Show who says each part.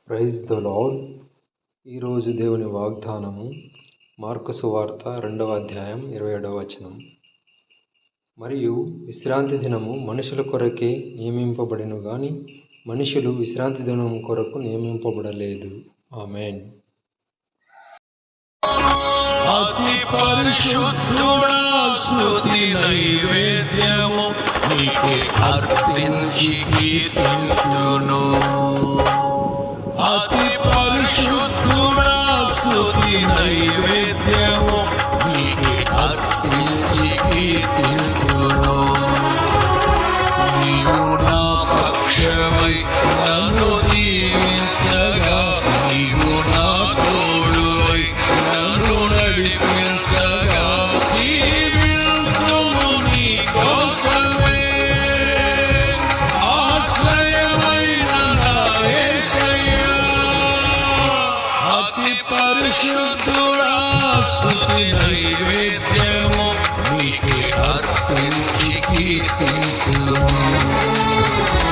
Speaker 1: Praise the lord. ఈరోజు దేవుని వాగ్దానము మార్కు సువార్త 2వ అధ్యాయం 27వ వచనం. మరియు విశ్రాంతి దినము మనుషుల కొరకే నియమింపబడిను గాని మనుషులు విశ్రాంతి దినము కొరకు నియమింపబడలేదు. ఆమేన్.
Speaker 2: అతి పరిశుద్ధుడా స్తుతి నైవేద్యము నీకే అర్పించి కీర్తింతును. అతి పరిశుద్ధుడా స్తుతి నైవేద్యము నీకే అర్పించి కీర్తింతును. నీవు నా పక్షమై నన్ను దీవించగా, నీవు నా తోడువై నన్ను నడిపించగా, జీవింతుము నీ కోసమే. ఆశ్రయమైన నా యేసయ్యా, అతి పరిశుద్ధుడా స్తుతి నైవేద్యము